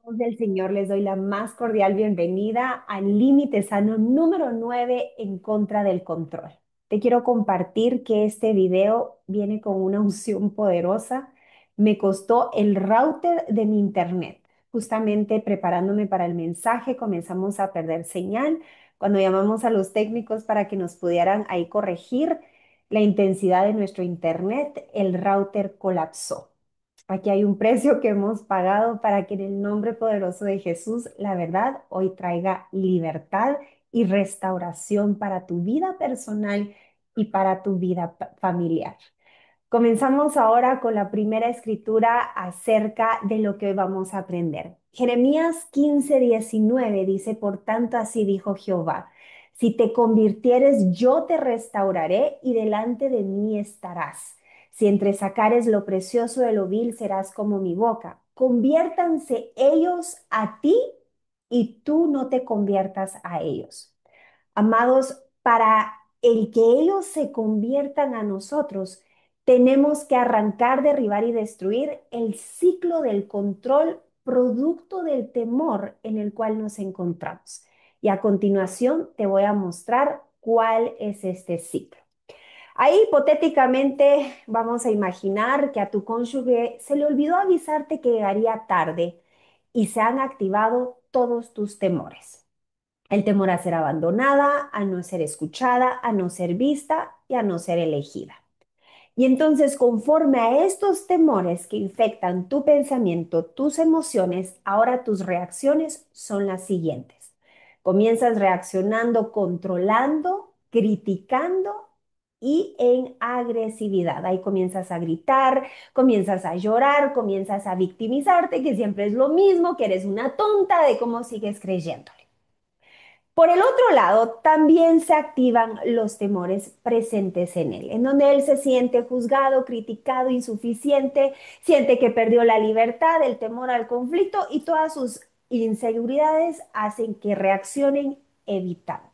Del Señor, les doy la más cordial bienvenida al Límite Sano número 9 en contra del control. Te quiero compartir que este video viene con una unción poderosa. Me costó el router de mi internet. Justamente preparándome para el mensaje, comenzamos a perder señal. Cuando llamamos a los técnicos para que nos pudieran ahí corregir la intensidad de nuestro internet, el router colapsó. Aquí hay un precio que hemos pagado para que en el nombre poderoso de Jesús, la verdad, hoy traiga libertad y restauración para tu vida personal y para tu vida familiar. Comenzamos ahora con la primera escritura acerca de lo que hoy vamos a aprender. Jeremías 15:19 dice, por tanto, así dijo Jehová, si te convirtieres, yo te restauraré y delante de mí estarás. Si entresacares lo precioso de lo vil, serás como mi boca. Conviértanse ellos a ti y tú no te conviertas a ellos. Amados, para el que ellos se conviertan a nosotros, tenemos que arrancar, derribar y destruir el ciclo del control producto del temor en el cual nos encontramos. Y a continuación te voy a mostrar cuál es este ciclo. Ahí hipotéticamente vamos a imaginar que a tu cónyuge se le olvidó avisarte que llegaría tarde y se han activado todos tus temores. El temor a ser abandonada, a no ser escuchada, a no ser vista y a no ser elegida. Y entonces, conforme a estos temores que infectan tu pensamiento, tus emociones, ahora tus reacciones son las siguientes. Comienzas reaccionando, controlando, criticando y en agresividad. Ahí comienzas a gritar, comienzas a llorar, comienzas a victimizarte, que siempre es lo mismo, que eres una tonta, de cómo sigues creyendo. Por el otro lado, también se activan los temores presentes en él, en donde él se siente juzgado, criticado, insuficiente, siente que perdió la libertad, el temor al conflicto y todas sus inseguridades hacen que reaccionen evitando.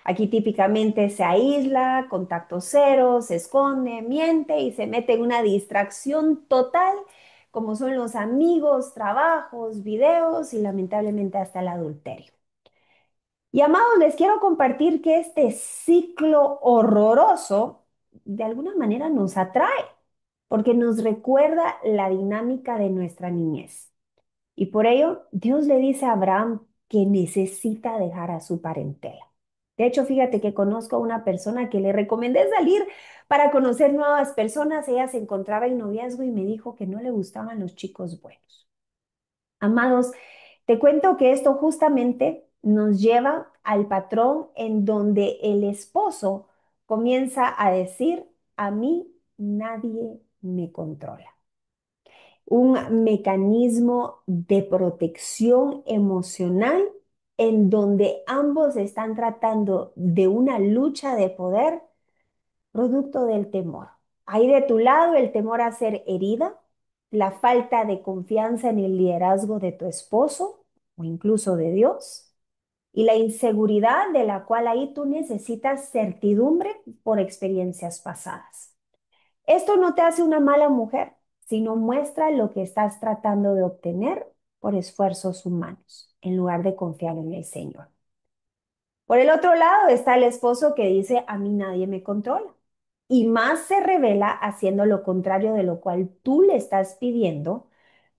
Aquí típicamente se aísla, contacto cero, se esconde, miente y se mete en una distracción total, como son los amigos, trabajos, videos y lamentablemente hasta el adulterio. Y amados, les quiero compartir que este ciclo horroroso de alguna manera nos atrae, porque nos recuerda la dinámica de nuestra niñez. Y por ello, Dios le dice a Abraham que necesita dejar a su parentela. De hecho, fíjate que conozco a una persona que le recomendé salir para conocer nuevas personas. Ella se encontraba en noviazgo y me dijo que no le gustaban los chicos buenos. Amados, te cuento que esto justamente nos lleva al patrón en donde el esposo comienza a decir, a mí nadie me controla. Un mecanismo de protección emocional en donde ambos están tratando de una lucha de poder producto del temor. Hay de tu lado el temor a ser herida, la falta de confianza en el liderazgo de tu esposo o incluso de Dios, y la inseguridad de la cual ahí tú necesitas certidumbre por experiencias pasadas. Esto no te hace una mala mujer, sino muestra lo que estás tratando de obtener por esfuerzos humanos, en lugar de confiar en el Señor. Por el otro lado está el esposo que dice, a mí nadie me controla. Y más se revela haciendo lo contrario de lo cual tú le estás pidiendo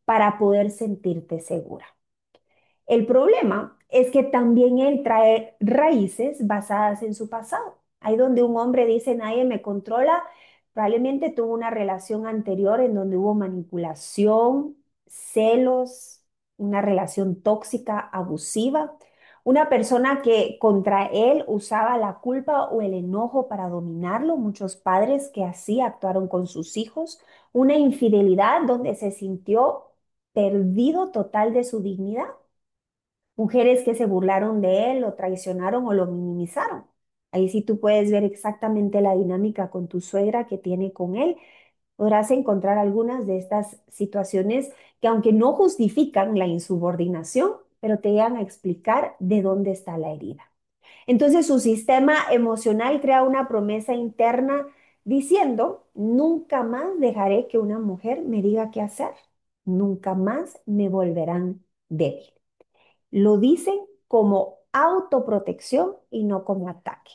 para poder sentirte segura. El problema es que también él trae raíces basadas en su pasado. Ahí donde un hombre dice nadie me controla, probablemente tuvo una relación anterior en donde hubo manipulación, celos, una relación tóxica, abusiva, una persona que contra él usaba la culpa o el enojo para dominarlo, muchos padres que así actuaron con sus hijos, una infidelidad donde se sintió perdido total de su dignidad. Mujeres que se burlaron de él, lo traicionaron o lo minimizaron. Ahí sí tú puedes ver exactamente la dinámica con tu suegra que tiene con él. Podrás encontrar algunas de estas situaciones que aunque no justifican la insubordinación, pero te llegan a explicar de dónde está la herida. Entonces su sistema emocional crea una promesa interna diciendo, nunca más dejaré que una mujer me diga qué hacer, nunca más me volverán débil. Lo dicen como autoprotección y no como ataque.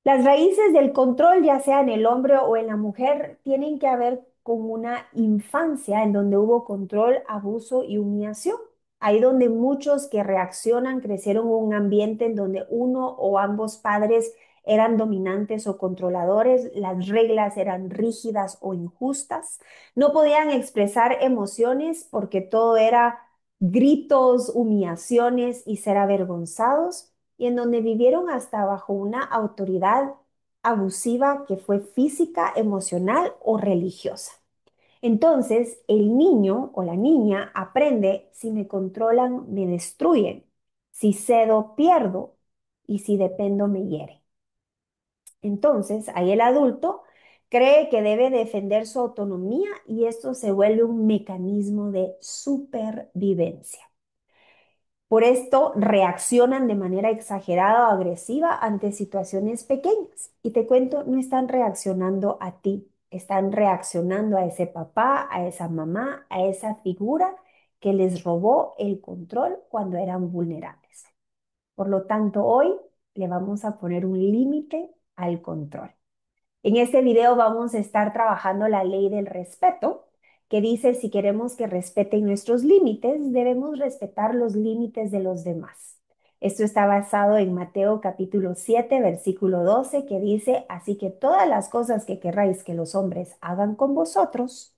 Las raíces del control, ya sea en el hombre o en la mujer, tienen que ver con una infancia en donde hubo control, abuso y humillación. Ahí donde muchos que reaccionan crecieron en un ambiente en donde uno o ambos padres eran dominantes o controladores, las reglas eran rígidas o injustas, no podían expresar emociones porque todo era gritos, humillaciones y ser avergonzados y en donde vivieron hasta bajo una autoridad abusiva que fue física, emocional o religiosa. Entonces, el niño o la niña aprende: si me controlan, me destruyen; si cedo, pierdo; y si dependo, me hieren. Entonces, ahí el adulto cree que debe defender su autonomía y esto se vuelve un mecanismo de supervivencia. Por esto reaccionan de manera exagerada o agresiva ante situaciones pequeñas. Y te cuento, no están reaccionando a ti, están reaccionando a ese papá, a esa mamá, a esa figura que les robó el control cuando eran vulnerables. Por lo tanto, hoy le vamos a poner un límite al control. En este video vamos a estar trabajando la ley del respeto, que dice: si queremos que respeten nuestros límites, debemos respetar los límites de los demás. Esto está basado en Mateo capítulo 7, versículo 12, que dice: así que todas las cosas que querráis que los hombres hagan con vosotros,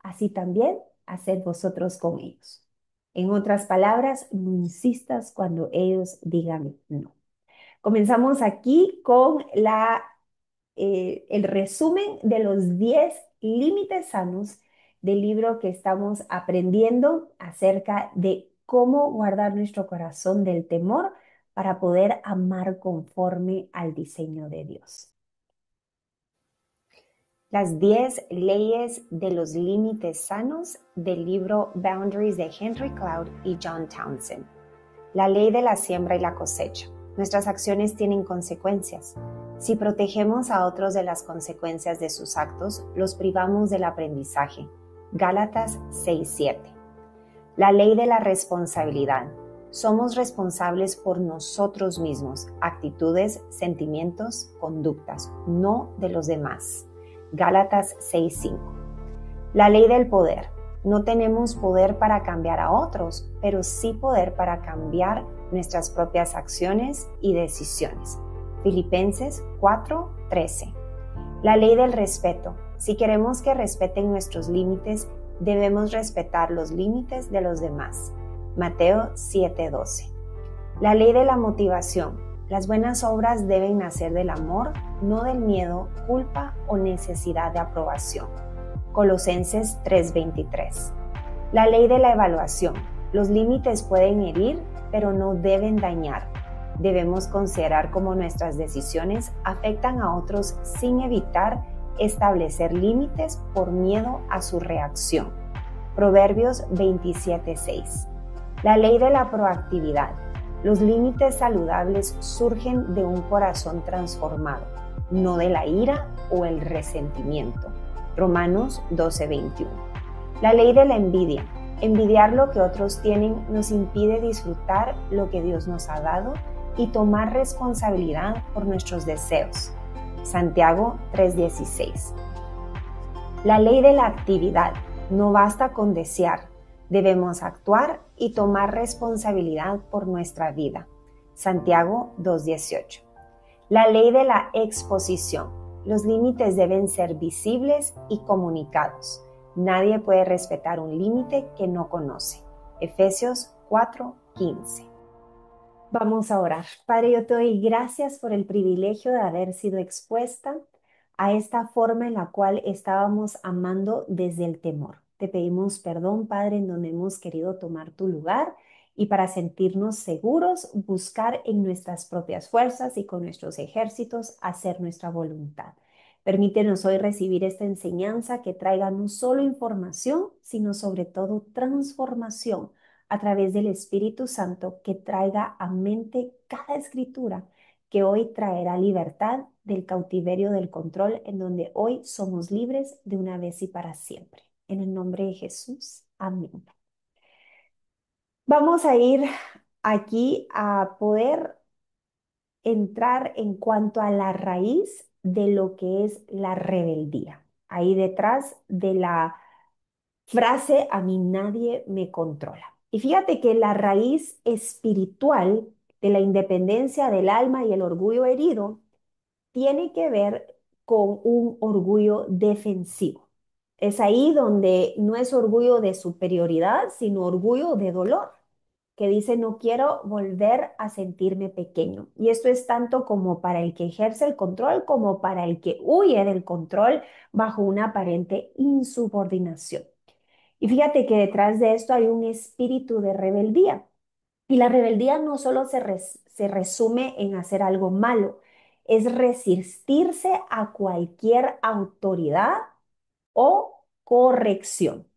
así también haced vosotros con ellos. En otras palabras, no insistas cuando ellos digan no. Comenzamos aquí con el resumen de los 10 límites sanos del libro que estamos aprendiendo acerca de cómo guardar nuestro corazón del temor para poder amar conforme al diseño de Dios. Las 10 leyes de los límites sanos del libro Boundaries de Henry Cloud y John Townsend. La ley de la siembra y la cosecha. Nuestras acciones tienen consecuencias. Si protegemos a otros de las consecuencias de sus actos, los privamos del aprendizaje. Gálatas 6:7. La ley de la responsabilidad. Somos responsables por nosotros mismos, actitudes, sentimientos, conductas, no de los demás. Gálatas 6:5. La ley del poder. No tenemos poder para cambiar a otros, pero sí poder para cambiar nuestras propias acciones y decisiones. Filipenses 4:13. La ley del respeto. Si queremos que respeten nuestros límites, debemos respetar los límites de los demás. Mateo 7:12. La ley de la motivación. Las buenas obras deben nacer del amor, no del miedo, culpa o necesidad de aprobación. Colosenses 3:23. La ley de la evaluación. Los límites pueden herir, pero no deben dañar. Debemos considerar cómo nuestras decisiones afectan a otros sin evitar establecer límites por miedo a su reacción. Proverbios 27:6. La ley de la proactividad. Los límites saludables surgen de un corazón transformado, no de la ira o el resentimiento. Romanos 12:21. La ley de la envidia. Envidiar lo que otros tienen nos impide disfrutar lo que Dios nos ha dado y tomar responsabilidad por nuestros deseos. Santiago 3:16. La ley de la actividad. No basta con desear, debemos actuar y tomar responsabilidad por nuestra vida. Santiago 2:18. La ley de la exposición. Los límites deben ser visibles y comunicados. Nadie puede respetar un límite que no conoce. Efesios 4:15. Vamos a orar. Padre, yo te doy gracias por el privilegio de haber sido expuesta a esta forma en la cual estábamos amando desde el temor. Te pedimos perdón, Padre, en donde hemos querido tomar tu lugar y para sentirnos seguros, buscar en nuestras propias fuerzas y con nuestros ejércitos hacer nuestra voluntad. Permítenos hoy recibir esta enseñanza que traiga no solo información, sino sobre todo transformación a través del Espíritu Santo, que traiga a mente cada escritura que hoy traerá libertad del cautiverio del control, en donde hoy somos libres de una vez y para siempre. En el nombre de Jesús. Amén. Vamos a ir aquí a poder entrar en cuanto a la raíz de lo que es la rebeldía. Ahí detrás de la frase, a mí nadie me controla. Y fíjate que la raíz espiritual de la independencia del alma y el orgullo herido tiene que ver con un orgullo defensivo. Es ahí donde no es orgullo de superioridad, sino orgullo de dolor, que dice no quiero volver a sentirme pequeño. Y esto es tanto como para el que ejerce el control como para el que huye del control bajo una aparente insubordinación. Y fíjate que detrás de esto hay un espíritu de rebeldía. Y la rebeldía no solo se resume en hacer algo malo, es resistirse a cualquier autoridad o corrección.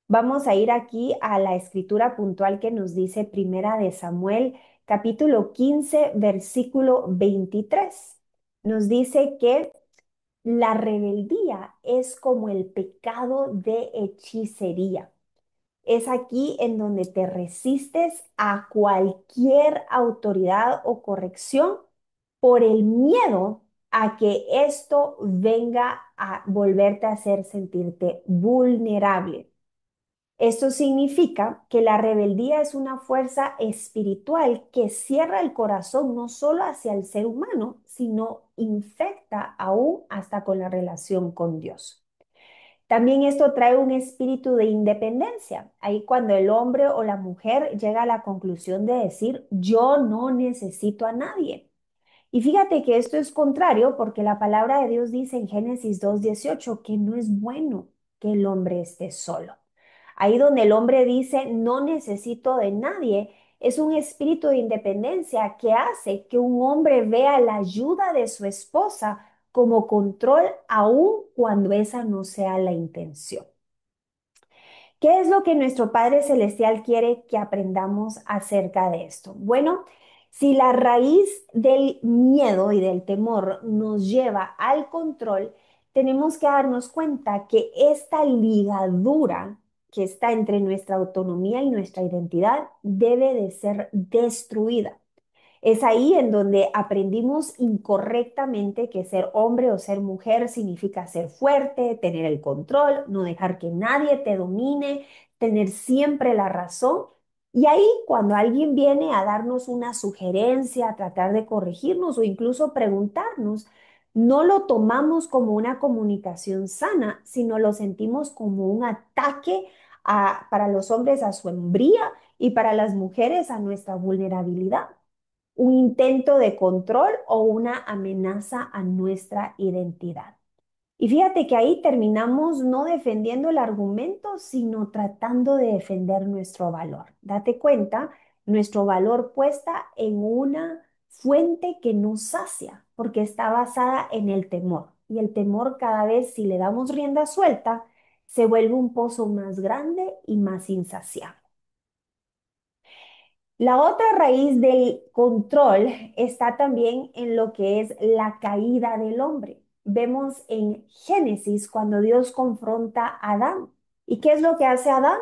Vamos a ir aquí a la escritura puntual que nos dice Primera de Samuel, capítulo 15 versículo 23. Nos dice que la rebeldía es como el pecado de hechicería. Es aquí en donde te resistes a cualquier autoridad o corrección por el miedo a que esto venga a volverte a hacer sentirte vulnerable. Esto significa que la rebeldía es una fuerza espiritual que cierra el corazón no solo hacia el ser humano, sino infecta aún hasta con la relación con Dios. También esto trae un espíritu de independencia. Ahí cuando el hombre o la mujer llega a la conclusión de decir, yo no necesito a nadie. Y fíjate que esto es contrario porque la palabra de Dios dice en Génesis 2:18 que no es bueno que el hombre esté solo. Ahí donde el hombre dice, no necesito de nadie, es un espíritu de independencia que hace que un hombre vea la ayuda de su esposa como control aun cuando esa no sea la intención. ¿Qué es lo que nuestro Padre Celestial quiere que aprendamos acerca de esto? Bueno, si la raíz del miedo y del temor nos lleva al control, tenemos que darnos cuenta que esta ligadura que está entre nuestra autonomía y nuestra identidad debe de ser destruida. Es ahí en donde aprendimos incorrectamente que ser hombre o ser mujer significa ser fuerte, tener el control, no dejar que nadie te domine, tener siempre la razón. Y ahí cuando alguien viene a darnos una sugerencia, a tratar de corregirnos o incluso preguntarnos, no lo tomamos como una comunicación sana, sino lo sentimos como un ataque para los hombres a su hombría y para las mujeres a nuestra vulnerabilidad, un intento de control o una amenaza a nuestra identidad. Y fíjate que ahí terminamos no defendiendo el argumento, sino tratando de defender nuestro valor. Date cuenta, nuestro valor puesta en una fuente que nos sacia, porque está basada en el temor. Y el temor cada vez, si le damos rienda suelta, se vuelve un pozo más grande y más insaciable. La otra raíz del control está también en lo que es la caída del hombre. Vemos en Génesis cuando Dios confronta a Adán. ¿Y qué es lo que hace Adán?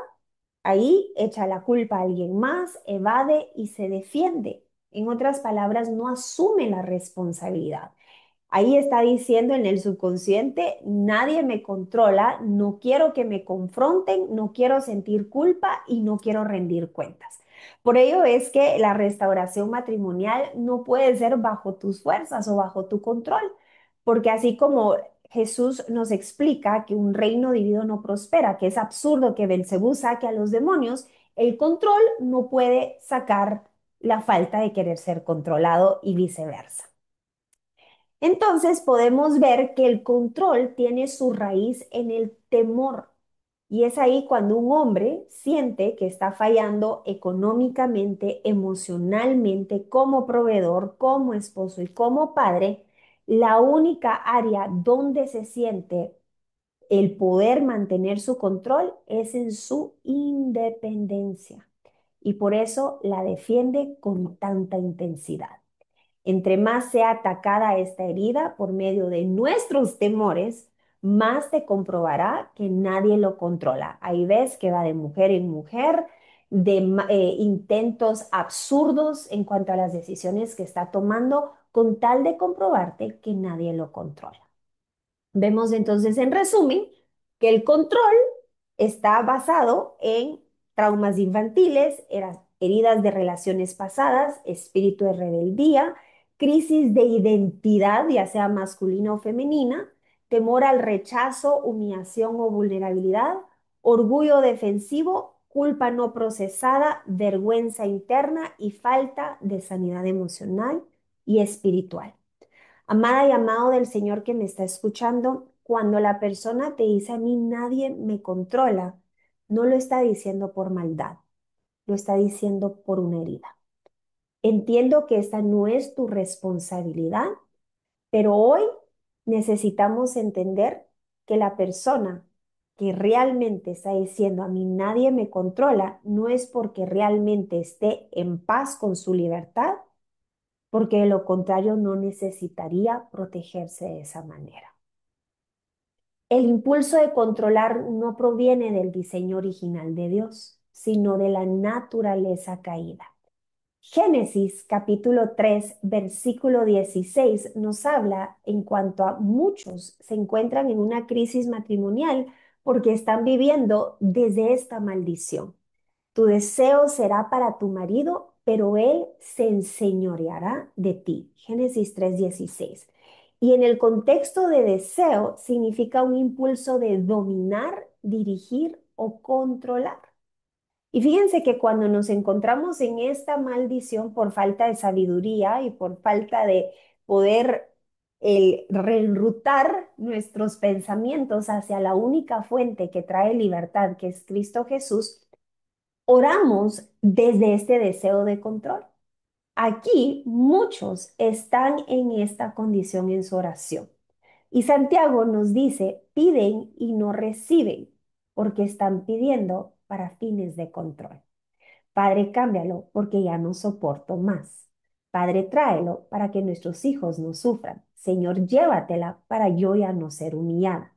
Ahí echa la culpa a alguien más, evade y se defiende. En otras palabras, no asume la responsabilidad. Ahí está diciendo en el subconsciente, nadie me controla, no quiero que me confronten, no quiero sentir culpa y no quiero rendir cuentas. Por ello es que la restauración matrimonial no puede ser bajo tus fuerzas o bajo tu control, porque así como Jesús nos explica que un reino dividido no prospera, que es absurdo que Belcebú saque a los demonios, el control no puede sacar la falta de querer ser controlado y viceversa. Entonces podemos ver que el control tiene su raíz en el temor. Y es ahí cuando un hombre siente que está fallando económicamente, emocionalmente, como proveedor, como esposo y como padre, la única área donde se siente el poder mantener su control es en su independencia. Y por eso la defiende con tanta intensidad. Entre más sea atacada esta herida por medio de nuestros temores, más te comprobará que nadie lo controla. Ahí ves que va de mujer en mujer, intentos absurdos en cuanto a las decisiones que está tomando con tal de comprobarte que nadie lo controla. Vemos entonces en resumen que el control está basado en traumas infantiles, heridas de relaciones pasadas, espíritu de rebeldía, crisis de identidad, ya sea masculina o femenina, temor al rechazo, humillación o vulnerabilidad, orgullo defensivo, culpa no procesada, vergüenza interna y falta de sanidad emocional y espiritual. Amada y amado del Señor que me está escuchando, cuando la persona te dice a mí nadie me controla, no lo está diciendo por maldad, lo está diciendo por una herida. Entiendo que esta no es tu responsabilidad, pero hoy necesitamos entender que la persona que realmente está diciendo a mí nadie me controla, no es porque realmente esté en paz con su libertad, porque de lo contrario no necesitaría protegerse de esa manera. El impulso de controlar no proviene del diseño original de Dios, sino de la naturaleza caída. Génesis capítulo 3, versículo 16 nos habla en cuanto a muchos se encuentran en una crisis matrimonial porque están viviendo desde esta maldición. Tu deseo será para tu marido, pero él se enseñoreará de ti. Génesis 3:16. Y en el contexto de deseo significa un impulso de dominar, dirigir o controlar. Y fíjense que cuando nos encontramos en esta maldición por falta de sabiduría y por falta de poder reenrutar nuestros pensamientos hacia la única fuente que trae libertad, que es Cristo Jesús, oramos desde este deseo de control. Aquí muchos están en esta condición en su oración. Y Santiago nos dice, piden y no reciben, porque están pidiendo para fines de control. Padre, cámbialo porque ya no soporto más. Padre, tráelo para que nuestros hijos no sufran. Señor, llévatela para yo ya no ser humillada.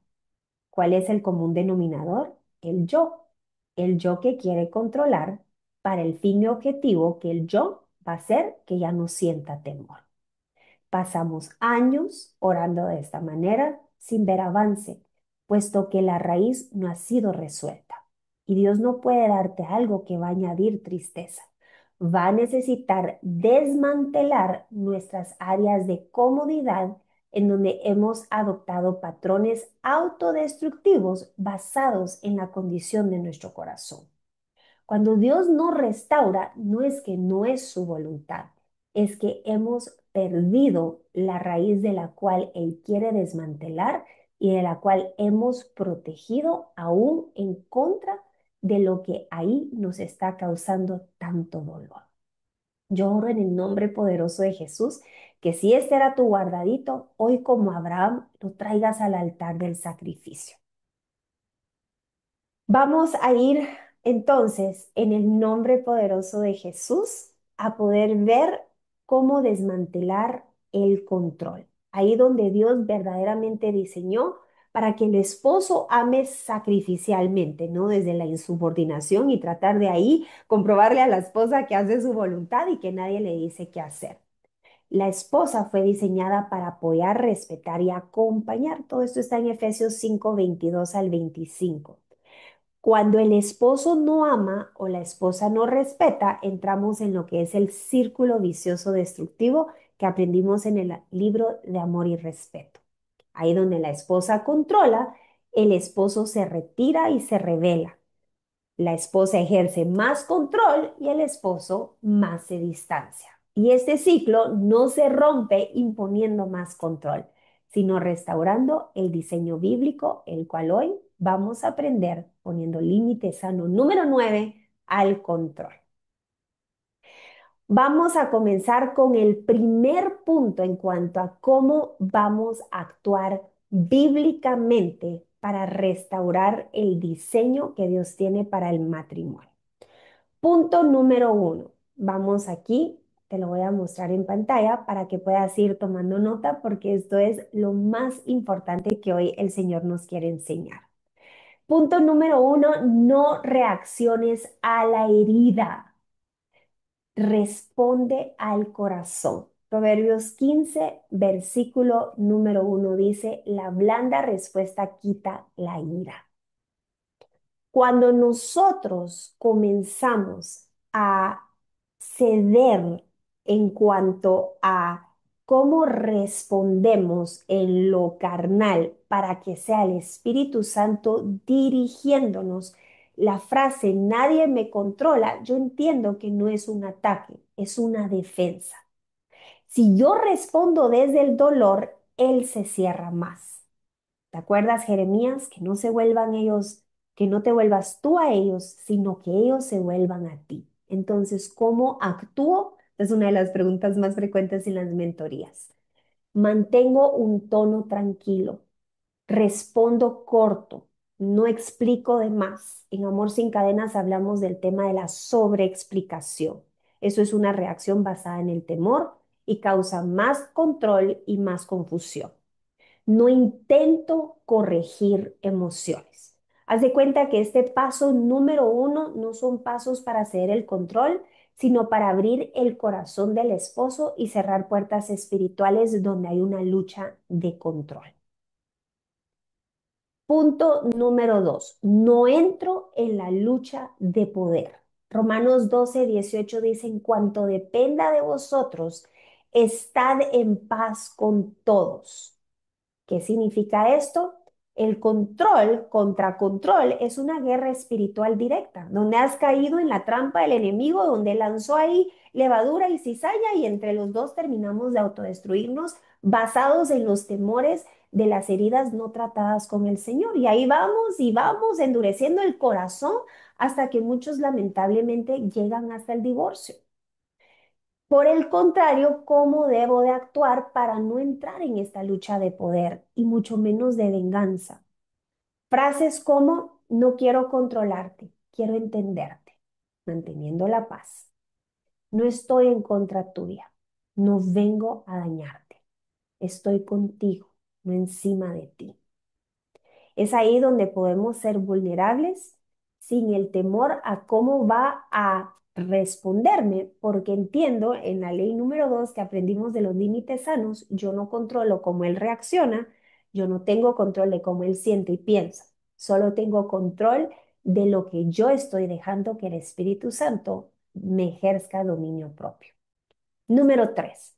¿Cuál es el común denominador? El yo que quiere controlar para el fin y objetivo que el yo va a hacer que ya no sienta temor. Pasamos años orando de esta manera sin ver avance, puesto que la raíz no ha sido resuelta. Y Dios no puede darte algo que va a añadir tristeza. Va a necesitar desmantelar nuestras áreas de comodidad en donde hemos adoptado patrones autodestructivos basados en la condición de nuestro corazón. Cuando Dios nos restaura, no es que no es su voluntad, es que hemos perdido la raíz de la cual Él quiere desmantelar y de la cual hemos protegido aún en contra de lo que ahí nos está causando tanto dolor. Yo oro en el nombre poderoso de Jesús, que si este era tu guardadito, hoy como Abraham lo traigas al altar del sacrificio. Vamos a ir entonces en el nombre poderoso de Jesús a poder ver cómo desmantelar el control. Ahí donde Dios verdaderamente diseñó para que el esposo ame sacrificialmente, ¿no? Desde la insubordinación y tratar de ahí comprobarle a la esposa que hace su voluntad y que nadie le dice qué hacer. La esposa fue diseñada para apoyar, respetar y acompañar. Todo esto está en Efesios 5:22 al 25. Cuando el esposo no ama o la esposa no respeta, entramos en lo que es el círculo vicioso destructivo que aprendimos en el libro de Amor y Respeto. Ahí donde la esposa controla, el esposo se retira y se revela. La esposa ejerce más control y el esposo más se distancia. Y este ciclo no se rompe imponiendo más control, sino restaurando el diseño bíblico, el cual hoy vamos a aprender poniendo límite sano número 9 al control. Vamos a comenzar con el primer punto en cuanto a cómo vamos a actuar bíblicamente para restaurar el diseño que Dios tiene para el matrimonio. Punto número 1. Vamos aquí, te lo voy a mostrar en pantalla para que puedas ir tomando nota porque esto es lo más importante que hoy el Señor nos quiere enseñar. Punto número uno, no reacciones a la herida, responde al corazón. Proverbios 15, versículo número uno dice, la blanda respuesta quita la ira. Cuando nosotros comenzamos a ceder en cuanto a cómo respondemos en lo carnal para que sea el Espíritu Santo dirigiéndonos, la frase nadie me controla, yo entiendo que no es un ataque, es una defensa. Si yo respondo desde el dolor, él se cierra más. ¿Te acuerdas, Jeremías? Que no se vuelvan ellos, que no te vuelvas tú a ellos, sino que ellos se vuelvan a ti. Entonces, ¿cómo actúo? Es una de las preguntas más frecuentes en las mentorías. Mantengo un tono tranquilo, respondo corto, no explico de más. En Amor sin Cadenas hablamos del tema de la sobreexplicación. Eso es una reacción basada en el temor y causa más control y más confusión. No intento corregir emociones. Haz de cuenta que este paso número uno no son pasos para ceder el control, sino para abrir el corazón del esposo y cerrar puertas espirituales donde hay una lucha de control. Punto número dos, no entro en la lucha de poder. Romanos 12, 18 dice, en cuanto dependa de vosotros, estad en paz con todos. ¿Qué significa esto? El control contra control es una guerra espiritual directa, donde has caído en la trampa del enemigo, donde lanzó ahí levadura y cizalla y entre los dos terminamos de autodestruirnos basados en los temores de las heridas no tratadas con el Señor. Y ahí vamos y vamos endureciendo el corazón hasta que muchos lamentablemente llegan hasta el divorcio. Por el contrario, ¿cómo debo de actuar para no entrar en esta lucha de poder y mucho menos de venganza? Frases como, no quiero controlarte, quiero entenderte, manteniendo la paz. No estoy en contra tuya, no vengo a dañarte, estoy contigo, no encima de ti. Es ahí donde podemos ser vulnerables sin el temor a cómo va a responderme, porque entiendo en la ley número 2 que aprendimos de los límites sanos, yo no controlo cómo él reacciona, yo no tengo control de cómo él siente y piensa, solo tengo control de lo que yo estoy dejando que el Espíritu Santo me ejerzca dominio propio. Número 3,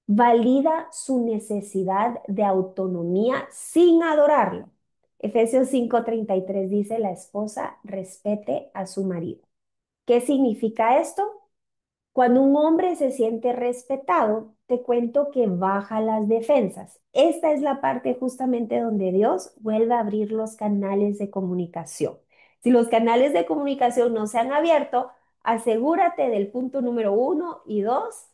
valida su necesidad de autonomía sin adorarlo. Efesios 5:33 dice, la esposa respete a su marido. ¿Qué significa esto? Cuando un hombre se siente respetado, te cuento que baja las defensas. Esta es la parte justamente donde Dios vuelve a abrir los canales de comunicación. Si los canales de comunicación no se han abierto, asegúrate del punto número uno y dos,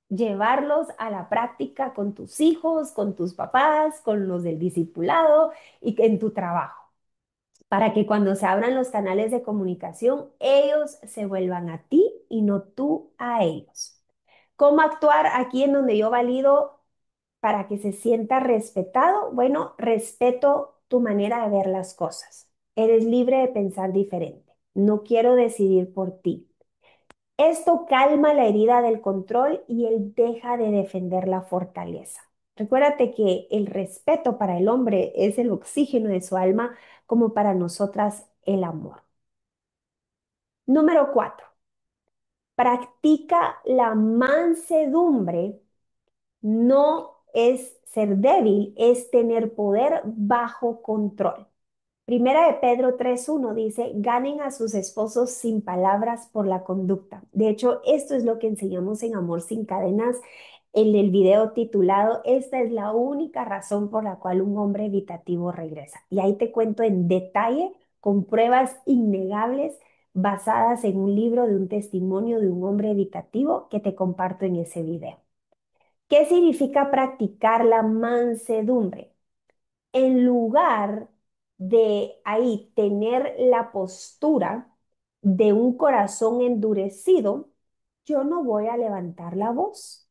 llevarlos a la práctica con tus hijos, con tus papás, con los del discipulado y en tu trabajo, para que cuando se abran los canales de comunicación, ellos se vuelvan a ti y no tú a ellos. ¿Cómo actuar aquí en donde yo valido para que se sienta respetado? Bueno, respeto tu manera de ver las cosas. Eres libre de pensar diferente. No quiero decidir por ti. Esto calma la herida del control y él deja de defender la fortaleza. Recuérdate que el respeto para el hombre es el oxígeno de su alma, como para nosotras el amor. Número 4, practica la mansedumbre. No es ser débil, es tener poder bajo control. Primera de Pedro 3:1 dice, ganen a sus esposos sin palabras por la conducta. De hecho, esto es lo que enseñamos en Amor sin Cadenas en el video titulado, esta es la única razón por la cual un hombre evitativo regresa. Y ahí te cuento en detalle, con pruebas innegables, basadas en un libro de un testimonio de un hombre evitativo que te comparto en ese video. ¿Qué significa practicar la mansedumbre? En lugar de ahí tener la postura de un corazón endurecido, yo no voy a levantar la voz,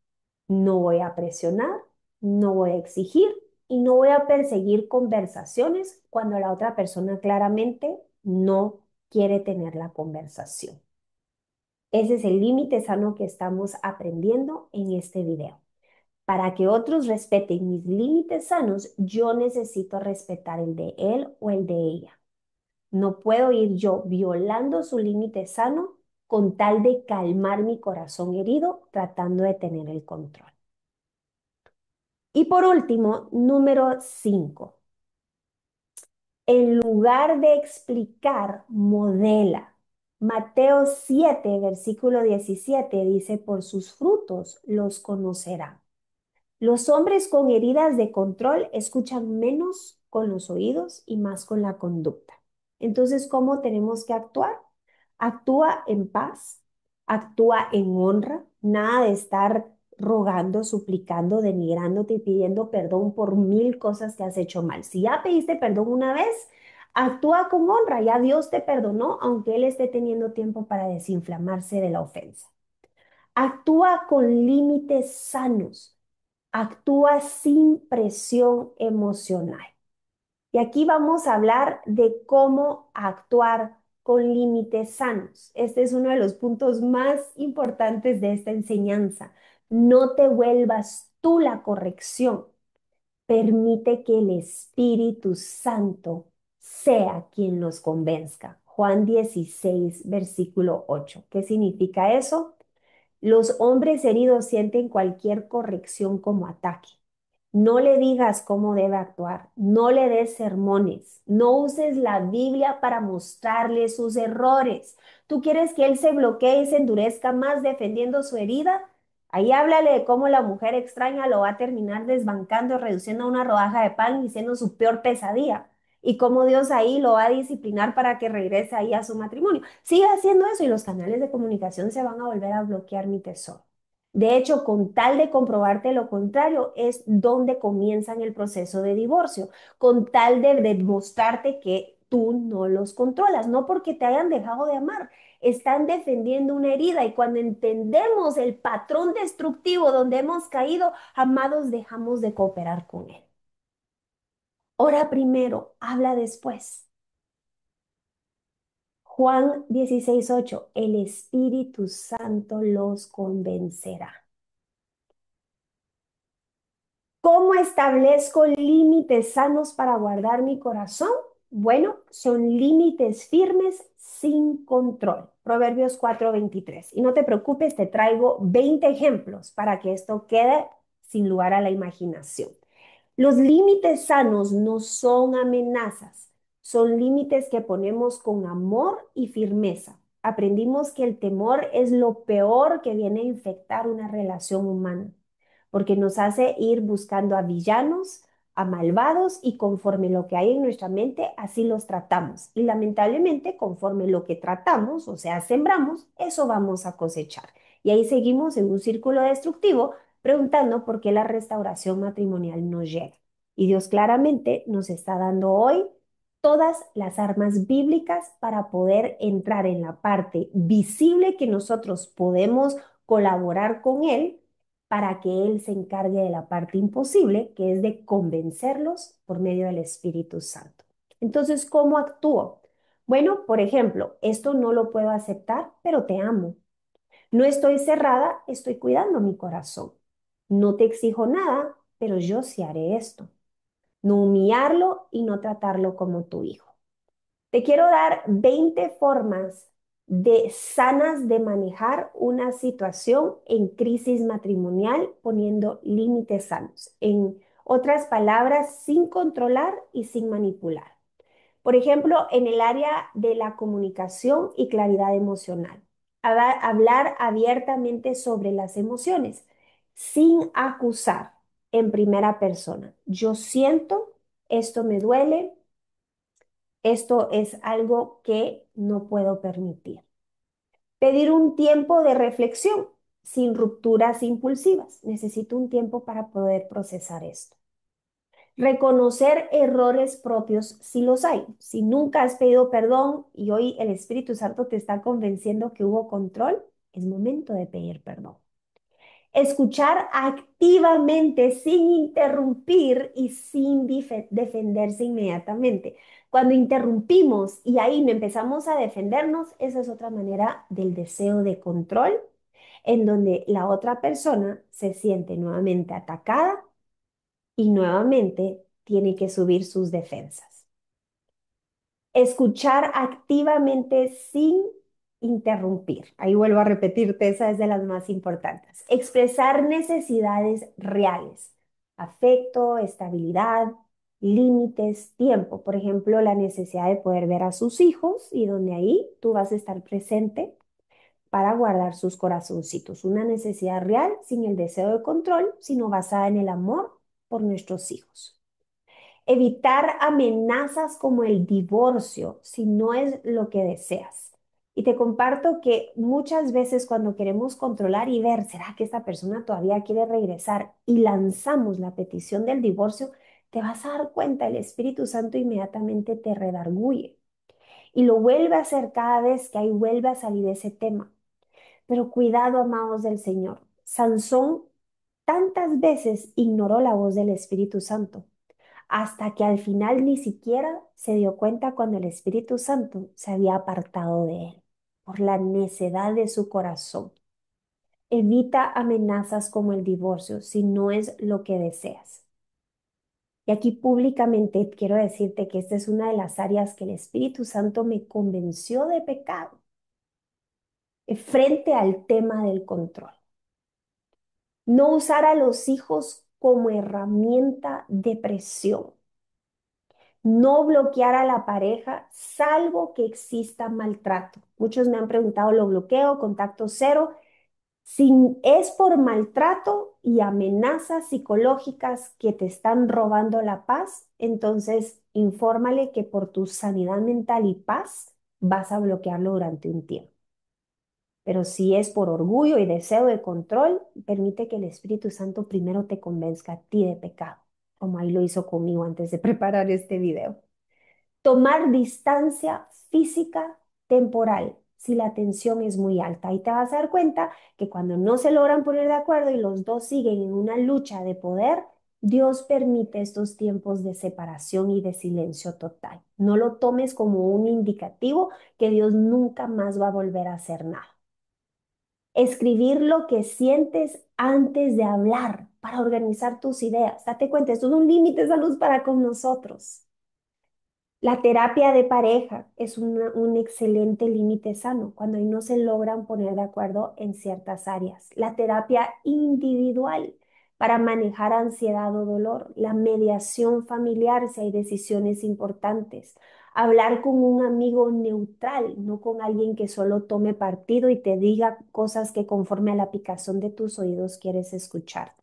no voy a presionar, no voy a exigir, y no voy a perseguir conversaciones cuando la otra persona claramente no quiere tener la conversación. Ese es el límite sano que estamos aprendiendo en este video. Para que otros respeten mis límites sanos, yo necesito respetar el de él o el de ella. No puedo ir yo violando su límite sano con tal de calmar mi corazón herido, tratando de tener el control. Y por último, número 5. En lugar de explicar, modela. Mateo 7, versículo 17 dice, por sus frutos los conocerán. Los hombres con heridas de control escuchan menos con los oídos y más con la conducta. Entonces, ¿cómo tenemos que actuar? Actúa en paz, actúa en honra, nada de estar rogando, suplicando, denigrándote y pidiendo perdón por mil cosas que has hecho mal. Si ya pediste perdón una vez, actúa con honra, ya Dios te perdonó, aunque Él esté teniendo tiempo para desinflamarse de la ofensa. Actúa con límites sanos. Actúa sin presión emocional. Y aquí vamos a hablar de cómo actuar con límites sanos. Este es uno de los puntos más importantes de esta enseñanza. No te vuelvas tú la corrección. Permite que el Espíritu Santo sea quien los convenzca. Juan 16, versículo 8. ¿Qué significa eso? Los hombres heridos sienten cualquier corrección como ataque. No le digas cómo debe actuar, no le des sermones, no uses la Biblia para mostrarle sus errores. ¿Tú quieres que él se bloquee y se endurezca más defendiendo su herida? Ahí háblale de cómo la mujer extraña lo va a terminar desbancando, reduciendo a una rodaja de pan y siendo su peor pesadilla. Y cómo Dios ahí lo va a disciplinar para que regrese ahí a su matrimonio. Sigue haciendo eso y los canales de comunicación se van a volver a bloquear, mi tesoro. De hecho, con tal de comprobarte lo contrario, es donde comienzan el proceso de divorcio, con tal de demostrarte que tú no los controlas, no porque te hayan dejado de amar, están defendiendo una herida y cuando entendemos el patrón destructivo donde hemos caído, amados, dejamos de cooperar con él. Ora primero, habla después. Juan 16:8, el Espíritu Santo los convencerá. ¿Cómo establezco límites sanos para guardar mi corazón? Bueno, son límites firmes sin control. Proverbios 4:23. Y no te preocupes, te traigo 20 ejemplos para que esto quede sin lugar a la imaginación. Los límites sanos no son amenazas, son límites que ponemos con amor y firmeza. Aprendimos que el temor es lo peor que viene a infectar una relación humana porque nos hace ir buscando a villanos, a malvados y conforme lo que hay en nuestra mente, así los tratamos. Y lamentablemente, conforme lo que tratamos, o sea, sembramos, eso vamos a cosechar. Y ahí seguimos en un círculo destructivo preguntando por qué la restauración matrimonial no llega. Y Dios claramente nos está dando hoy todas las armas bíblicas para poder entrar en la parte visible que nosotros podemos colaborar con Él para que Él se encargue de la parte imposible, que es de convencerlos por medio del Espíritu Santo. Entonces, ¿cómo actúo? Bueno, por ejemplo, esto no lo puedo aceptar, pero te amo. No estoy cerrada, estoy cuidando mi corazón. No te exijo nada, pero yo sí haré esto. No humillarlo y no tratarlo como tu hijo. Te quiero dar 20 formas de sanas de manejar una situación en crisis matrimonial poniendo límites sanos. En otras palabras, sin controlar y sin manipular. Por ejemplo, en el área de la comunicación y claridad emocional. Hablar abiertamente sobre las emociones sin acusar en primera persona. Yo siento, esto me duele, esto es algo que no puedo permitir. Pedir un tiempo de reflexión sin rupturas impulsivas. Necesito un tiempo para poder procesar esto. Reconocer errores propios si los hay. Si nunca has pedido perdón y hoy el Espíritu Santo te está convenciendo que hubo control, es momento de pedir perdón. Escuchar activamente sin interrumpir y sin defenderse inmediatamente. Cuando interrumpimos y ahí no empezamos a defendernos, esa es otra manera del deseo de control, en donde la otra persona se siente nuevamente atacada y nuevamente tiene que subir sus defensas. Escuchar activamente sin interrumpir. Ahí vuelvo a repetirte, esa es de las más importantes. Expresar necesidades reales, afecto, estabilidad, límites, tiempo. Por ejemplo, la necesidad de poder ver a sus hijos y donde ahí tú vas a estar presente para guardar sus corazoncitos. Una necesidad real sin el deseo de control, sino basada en el amor por nuestros hijos. Evitar amenazas como el divorcio si no es lo que deseas. Y te comparto que muchas veces cuando queremos controlar y ver, ¿será que esta persona todavía quiere regresar? Y lanzamos la petición del divorcio, te vas a dar cuenta, el Espíritu Santo inmediatamente te redarguye. Y lo vuelve a hacer cada vez que ahí vuelve a salir ese tema. Pero cuidado, amados del Señor. Sansón tantas veces ignoró la voz del Espíritu Santo hasta que al final ni siquiera se dio cuenta cuando el Espíritu Santo se había apartado de él por la necedad de su corazón. Evita amenazas como el divorcio si no es lo que deseas. Y aquí públicamente quiero decirte que esta es una de las áreas que el Espíritu Santo me convenció de pecado frente al tema del control. No usar a los hijos como herramienta de presión. No bloquear a la pareja, salvo que exista maltrato. Muchos me han preguntado, ¿lo bloqueo? Contacto cero. Si es por maltrato y amenazas psicológicas que te están robando la paz, entonces infórmale que por tu sanidad mental y paz vas a bloquearlo durante un tiempo. Pero si es por orgullo y deseo de control, permite que el Espíritu Santo primero te convenzca a ti de pecado, como ahí lo hizo conmigo antes de preparar este video. Tomar distancia física temporal si la tensión es muy alta. Y te vas a dar cuenta que cuando no se logran poner de acuerdo y los dos siguen en una lucha de poder, Dios permite estos tiempos de separación y de silencio total. No lo tomes como un indicativo que Dios nunca más va a volver a hacer nada. Escribir lo que sientes antes de hablar para organizar tus ideas. Date cuenta, esto es un límite de luz para con nosotros. La terapia de pareja es un excelente límite sano cuando ahí no se logran poner de acuerdo en ciertas áreas. La terapia individual para manejar ansiedad o dolor. La mediación familiar si hay decisiones importantes. Hablar con un amigo neutral, no con alguien que solo tome partido y te diga cosas que conforme a la picazón de tus oídos quieres escuchar.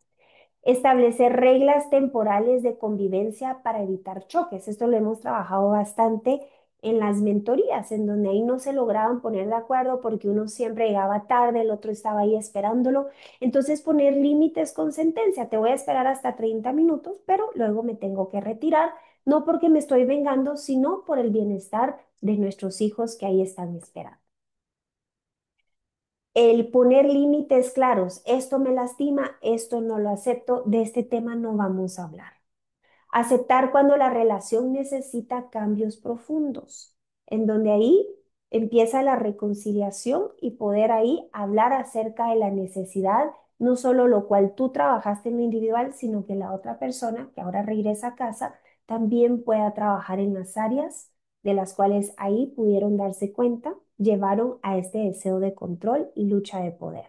Establecer reglas temporales de convivencia para evitar choques. Esto lo hemos trabajado bastante en las mentorías, en donde ahí no se lograban poner de acuerdo porque uno siempre llegaba tarde, el otro estaba ahí esperándolo. Entonces poner límites con sentencia. Te voy a esperar hasta 30 minutos, pero luego me tengo que retirar, no porque me estoy vengando, sino por el bienestar de nuestros hijos que ahí están esperando. El poner límites claros, esto me lastima, esto no lo acepto, de este tema no vamos a hablar. Aceptar cuando la relación necesita cambios profundos, en donde ahí empieza la reconciliación y poder ahí hablar acerca de la necesidad, no solo lo cual tú trabajaste en lo individual, sino que la otra persona que ahora regresa a casa también pueda trabajar en las áreas de las cuales ahí pudieron darse cuenta, llevaron a este deseo de control y lucha de poder.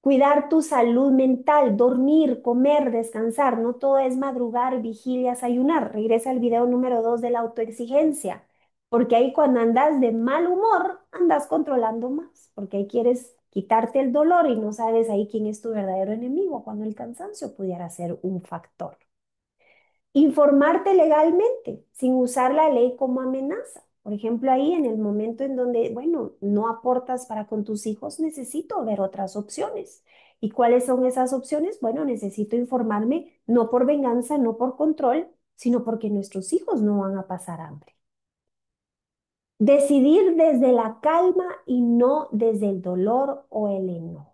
Cuidar tu salud mental, dormir, comer, descansar. No todo es madrugar, vigilias, ayunar. Regresa al video número 2 de la autoexigencia. Porque ahí cuando andas de mal humor, andas controlando más. Porque ahí quieres quitarte el dolor y no sabes ahí quién es tu verdadero enemigo, cuando el cansancio pudiera ser un factor. Informarte legalmente, sin usar la ley como amenaza. Por ejemplo, ahí en el momento en donde, bueno, no aportas para con tus hijos, necesito ver otras opciones. ¿Y cuáles son esas opciones? Bueno, necesito informarme no por venganza, no por control, sino porque nuestros hijos no van a pasar hambre. Decidir desde la calma y no desde el dolor o el enojo.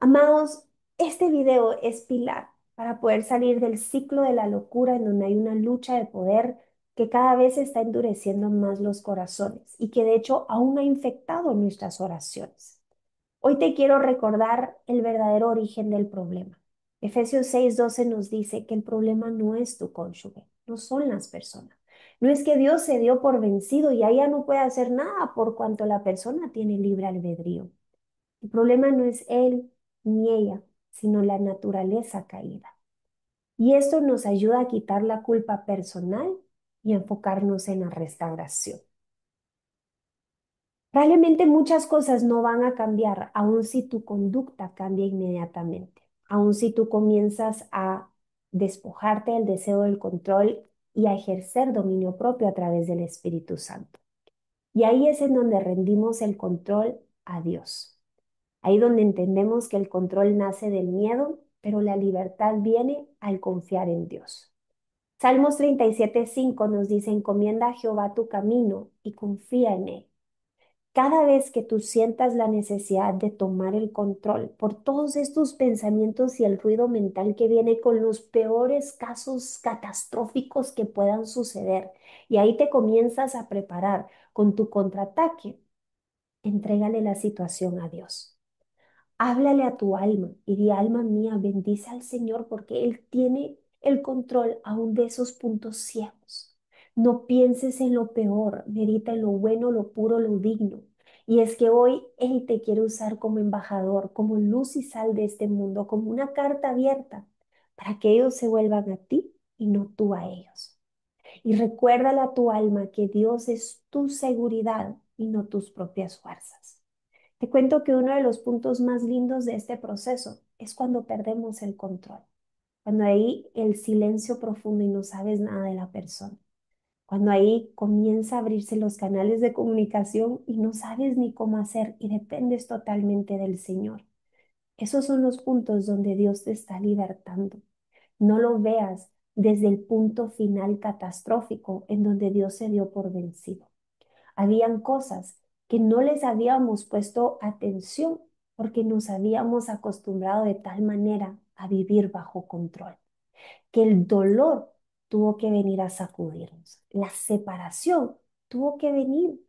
Amados, este video es pilar para poder salir del ciclo de la locura en donde hay una lucha de poder que cada vez está endureciendo más los corazones y que de hecho aún ha infectado nuestras oraciones. Hoy te quiero recordar el verdadero origen del problema. Efesios 6:12 nos dice que el problema no es tu cónyuge, no son las personas. No es que Dios se dio por vencido y ella no puede hacer nada por cuanto la persona tiene libre albedrío. El problema no es él ni ella, sino la naturaleza caída. Y esto nos ayuda a quitar la culpa personal y enfocarnos en la restauración. Probablemente muchas cosas no van a cambiar, aun si tu conducta cambia inmediatamente, aun si tú comienzas a despojarte del deseo del control y a ejercer dominio propio a través del Espíritu Santo. Y ahí es en donde rendimos el control a Dios. Ahí donde entendemos que el control nace del miedo, pero la libertad viene al confiar en Dios. Salmos 37:5 nos dice, encomienda a Jehová tu camino y confía en él. Cada vez que tú sientas la necesidad de tomar el control por todos estos pensamientos y el ruido mental que viene con los peores casos catastróficos que puedan suceder, y ahí te comienzas a preparar con tu contraataque, entrégale la situación a Dios. Háblale a tu alma y di, alma mía, bendice al Señor porque Él tiene el control aún de esos puntos ciegos. No pienses en lo peor, medita en lo bueno, lo puro, lo digno. Y es que hoy Él te quiere usar como embajador, como luz y sal de este mundo, como una carta abierta, para que ellos se vuelvan a ti y no tú a ellos. Y recuérdale a tu alma que Dios es tu seguridad y no tus propias fuerzas. Te cuento que uno de los puntos más lindos de este proceso es cuando perdemos el control, cuando ahí el silencio profundo y no sabes nada de la persona, cuando ahí comienza a abrirse los canales de comunicación y no sabes ni cómo hacer y dependes totalmente del Señor. Esos son los puntos donde Dios te está libertando. No lo veas desde el punto final catastrófico en donde Dios se dio por vencido. Habían cosas que no les habíamos puesto atención porque nos habíamos acostumbrado de tal manera a vivir bajo control, que el dolor tuvo que venir a sacudirnos, la separación tuvo que venir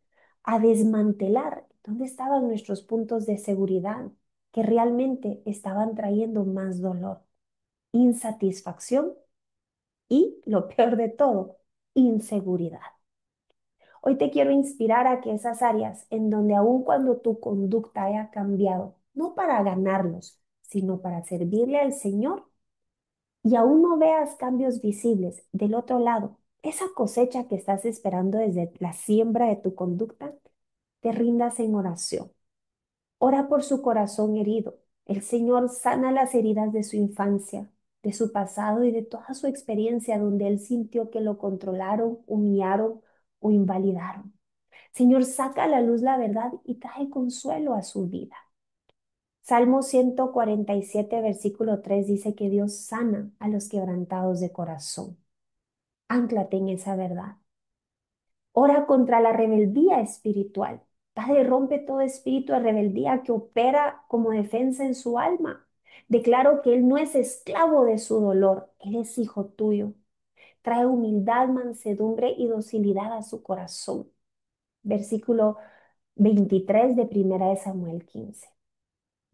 a desmantelar dónde estaban nuestros puntos de seguridad que realmente estaban trayendo más dolor, insatisfacción y, lo peor de todo, inseguridad. Hoy te quiero inspirar a que esas áreas en donde aun cuando tu conducta haya cambiado, no para ganarlos, sino para servirle al Señor, y aún no veas cambios visibles del otro lado, esa cosecha que estás esperando desde la siembra de tu conducta, te rindas en oración. Ora por su corazón herido. El Señor sana las heridas de su infancia, de su pasado y de toda su experiencia donde Él sintió que lo controlaron, humillaron o invalidaron. Señor, saca a la luz la verdad y trae consuelo a su vida. Salmo 147, versículo 3 dice que Dios sana a los quebrantados de corazón. Ánclate en esa verdad. Ora contra la rebeldía espiritual. Padre, rompe todo espíritu de rebeldía que opera como defensa en su alma. Declaro que Él no es esclavo de su dolor, Él es hijo tuyo. Trae humildad, mansedumbre y docilidad a su corazón. Versículo 23 de Primera de Samuel 15.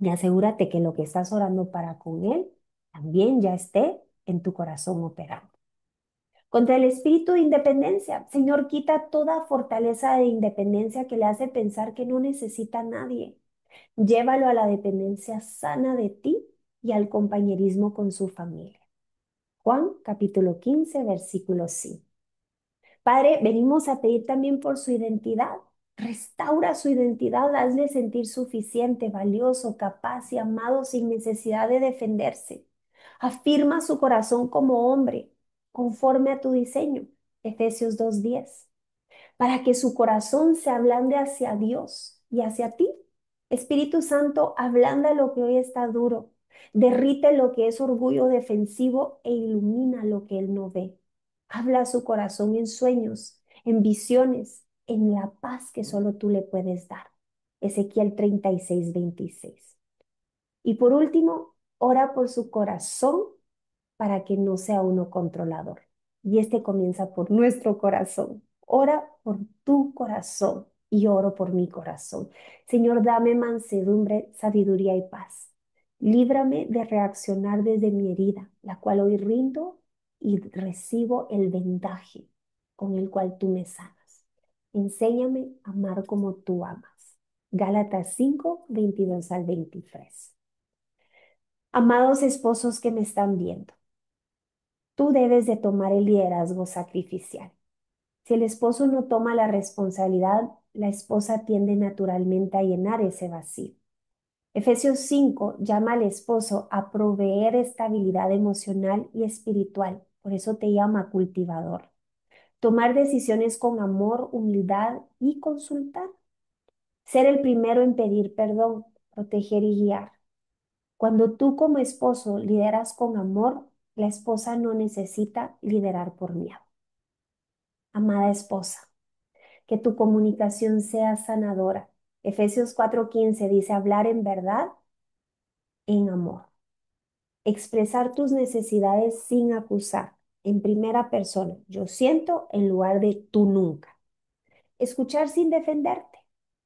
Y asegúrate que lo que estás orando para con Él también ya esté en tu corazón operando. Contra el espíritu de independencia, Señor, quita toda fortaleza de independencia que le hace pensar que no necesita a nadie. Llévalo a la dependencia sana de ti y al compañerismo con su familia. Juan capítulo 15, versículo 5. Padre, venimos a pedir también por su identidad. Restaura su identidad, hazle sentir suficiente, valioso, capaz y amado sin necesidad de defenderse. Afirma su corazón como hombre, conforme a tu diseño. Efesios 2:10 para que su corazón se ablande hacia Dios y hacia ti. Espíritu Santo, ablanda lo que hoy está duro, derrite lo que es orgullo defensivo e ilumina lo que él no ve. Habla a su corazón en sueños, en visiones, en la paz que solo tú le puedes dar. Ezequiel 36:26. Y por último, ora por su corazón para que no sea uno controlador. Y este comienza por nuestro corazón. Ora por tu corazón y oro por mi corazón. Señor, dame mansedumbre, sabiduría y paz. Líbrame de reaccionar desde mi herida, la cual hoy rindo y recibo el vendaje con el cual tú me sanas. Enséñame a amar como tú amas. Gálatas 5, 22 al 23. Amados esposos que me están viendo, tú debes de tomar el liderazgo sacrificial. Si el esposo no toma la responsabilidad, la esposa tiende naturalmente a llenar ese vacío. Efesios 5 llama al esposo a proveer estabilidad emocional y espiritual. Por eso te llama cultivador. Tomar decisiones con amor, humildad y consultar. Ser el primero en pedir perdón, proteger y guiar. Cuando tú como esposo lideras con amor, la esposa no necesita liderar por miedo. Amada esposa, que tu comunicación sea sanadora. Efesios 4:15 dice hablar en verdad, en amor. Expresar tus necesidades sin acusar, en primera persona. Yo siento en lugar de tú nunca. Escuchar sin defenderte.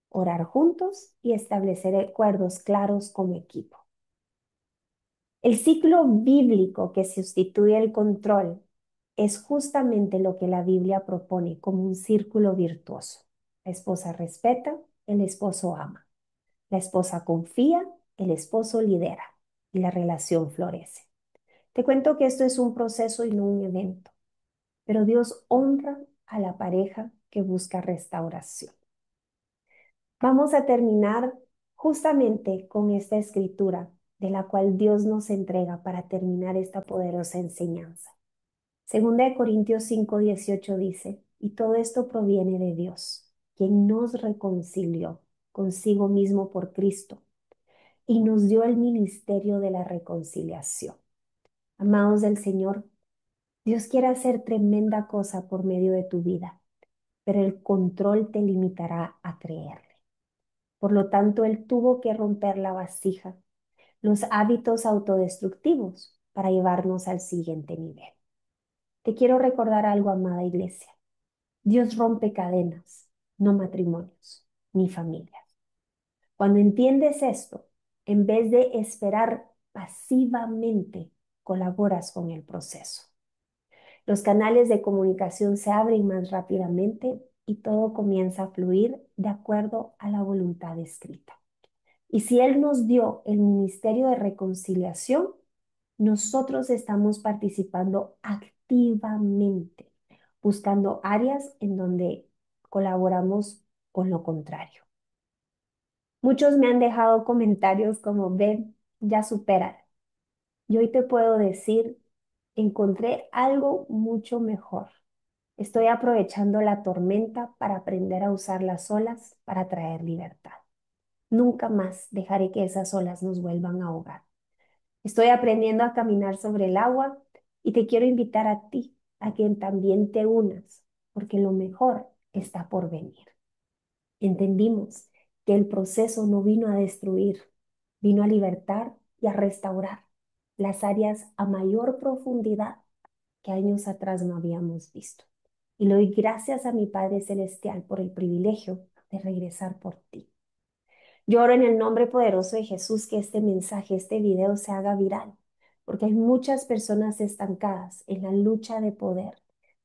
Orar juntos y establecer acuerdos claros como equipo. El ciclo bíblico que sustituye el control es justamente lo que la Biblia propone como un círculo virtuoso. La esposa respeta, el esposo ama. La esposa confía, el esposo lidera y la relación florece. Te cuento que esto es un proceso y no un evento, pero Dios honra a la pareja que busca restauración. Vamos a terminar justamente con esta escritura de la cual Dios nos entrega para terminar esta poderosa enseñanza. Segunda de Corintios 5:18 dice, y todo esto proviene de Dios, quien nos reconcilió consigo mismo por Cristo y nos dio el ministerio de la reconciliación. Amados del Señor, Dios quiere hacer tremenda cosa por medio de tu vida, pero el control te limitará a creerle. Por lo tanto, Él tuvo que romper la vasija, los hábitos autodestructivos, para llevarnos al siguiente nivel. Te quiero recordar algo, amada iglesia. Dios rompe cadenas, no matrimonios, ni familias. Cuando entiendes esto, en vez de esperar pasivamente, colaboras con el proceso. Los canales de comunicación se abren más rápidamente y todo comienza a fluir de acuerdo a la voluntad escrita. Y si Él nos dio el ministerio de reconciliación, nosotros estamos participando activamente, buscando áreas en donde colaboramos con lo contrario. Muchos me han dejado comentarios como, ven, ya supera. Y hoy te puedo decir, encontré algo mucho mejor. Estoy aprovechando la tormenta para aprender a usar las olas para traer libertad. Nunca más dejaré que esas olas nos vuelvan a ahogar. Estoy aprendiendo a caminar sobre el agua y te quiero invitar a ti, a quien también te unas, porque lo mejor está por venir. Entendimos que el proceso no vino a destruir, vino a libertar y a restaurar las áreas a mayor profundidad que años atrás no habíamos visto. Y le doy gracias a mi Padre Celestial por el privilegio de regresar por ti. Yo oro en el nombre poderoso de Jesús que este mensaje, este video se haga viral, porque hay muchas personas estancadas en la lucha de poder,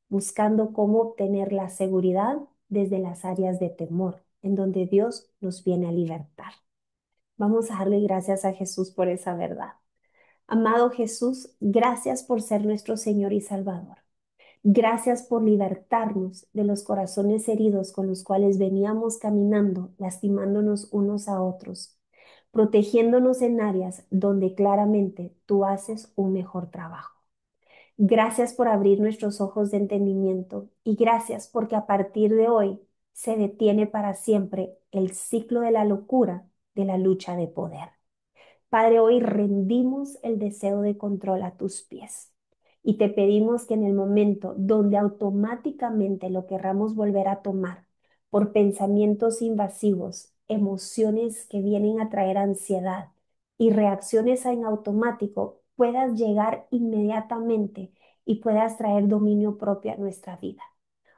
buscando cómo obtener la seguridad desde las áreas de temor, en donde Dios nos viene a libertar. Vamos a darle gracias a Jesús por esa verdad. Amado Jesús, gracias por ser nuestro Señor y Salvador. Gracias por libertarnos de los corazones heridos con los cuales veníamos caminando, lastimándonos unos a otros, protegiéndonos en áreas donde claramente tú haces un mejor trabajo. Gracias por abrir nuestros ojos de entendimiento y gracias porque a partir de hoy se detiene para siempre el ciclo de la locura de la lucha de poder. Padre, hoy rendimos el deseo de control a tus pies y te pedimos que en el momento donde automáticamente lo querramos volver a tomar por pensamientos invasivos, emociones que vienen a traer ansiedad, y reacciones en automático, puedas llegar inmediatamente y puedas traer dominio propio a nuestra vida.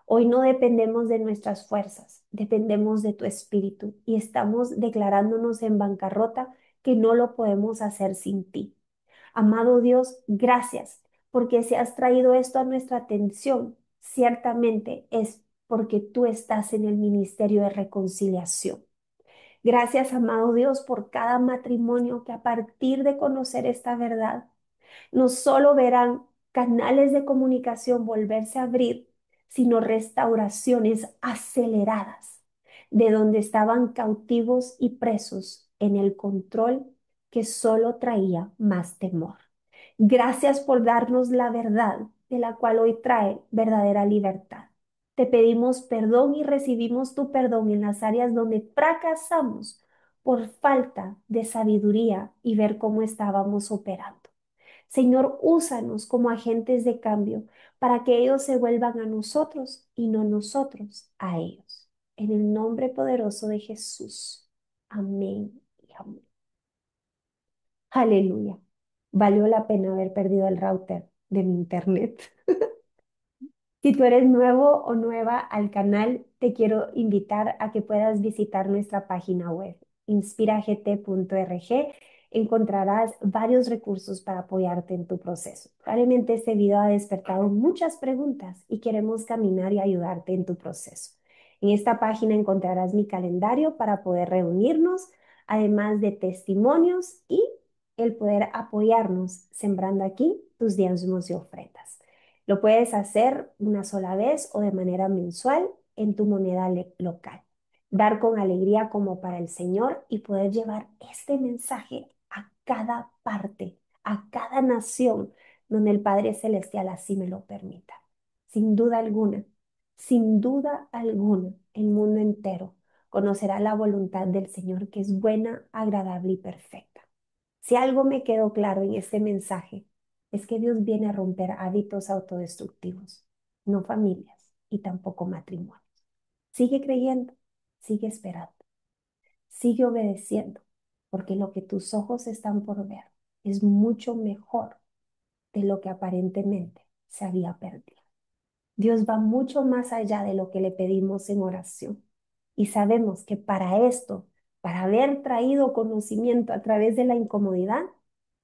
Hoy no dependemos de nuestras fuerzas, dependemos de tu espíritu y estamos declarándonos en bancarrota que no lo podemos hacer sin ti. Amado Dios, gracias porque si has traído esto a nuestra atención, ciertamente es porque tú estás en el ministerio de reconciliación. Gracias, amado Dios, por cada matrimonio que a partir de conocer esta verdad, no solo verán canales de comunicación volverse a abrir, sino restauraciones aceleradas de donde estaban cautivos y presos en el control que solo traía más temor. Gracias por darnos la verdad de la cual hoy trae verdadera libertad. Te pedimos perdón y recibimos tu perdón en las áreas donde fracasamos por falta de sabiduría y ver cómo estábamos operando. Señor, úsanos como agentes de cambio para que ellos se vuelvan a nosotros y no nosotros a ellos. En el nombre poderoso de Jesús. Amén y amén. Aleluya. Valió la pena haber perdido el router de mi internet. Si tú eres nuevo o nueva al canal, te quiero invitar a que puedas visitar nuestra página web, inspiragt.org. Encontrarás varios recursos para apoyarte en tu proceso. Probablemente este video ha despertado muchas preguntas y queremos caminar y ayudarte en tu proceso. En esta página encontrarás mi calendario para poder reunirnos, además de testimonios y el poder apoyarnos sembrando aquí tus diezmos y ofrendas. Lo puedes hacer una sola vez o de manera mensual en tu moneda local. Dar con alegría como para el Señor y poder llevar este mensaje a cada parte, a cada nación donde el Padre Celestial así me lo permita. Sin duda alguna, el mundo entero conocerá la voluntad del Señor que es buena, agradable y perfecta. Si algo me quedó claro en este mensaje, es que Dios viene a romper hábitos autodestructivos, no familias y tampoco matrimonios. Sigue creyendo, sigue esperando, sigue obedeciendo, porque lo que tus ojos están por ver es mucho mejor de lo que aparentemente se había perdido. Dios va mucho más allá de lo que le pedimos en oración. Y sabemos que para esto, para haber traído conocimiento a través de la incomodidad,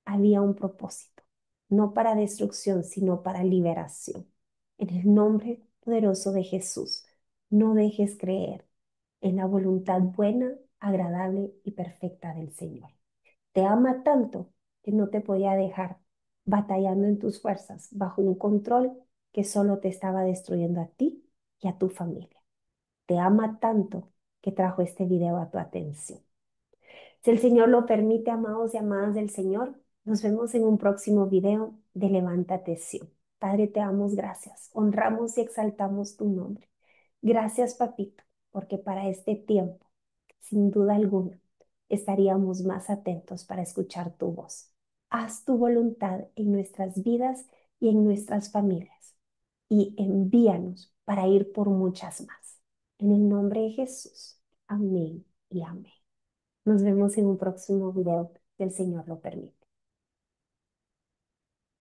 había un propósito, no para destrucción, sino para liberación. En el nombre poderoso de Jesús, no dejes creer en la voluntad buena, agradable y perfecta del Señor. Te ama tanto que no te podía dejar batallando en tus fuerzas bajo un control que solo te estaba destruyendo a ti y a tu familia. Te ama tanto que trajo este video a tu atención. Si el Señor lo permite, amados y amadas del Señor, nos vemos en un próximo video de Levántate Sion. Padre, te damos gracias, honramos y exaltamos tu nombre. Gracias, papito, porque para este tiempo, sin duda alguna, estaríamos más atentos para escuchar tu voz. Haz tu voluntad en nuestras vidas y en nuestras familias y envíanos para ir por muchas más. En el nombre de Jesús. Amén y amén. Nos vemos en un próximo video, que el Señor lo permite.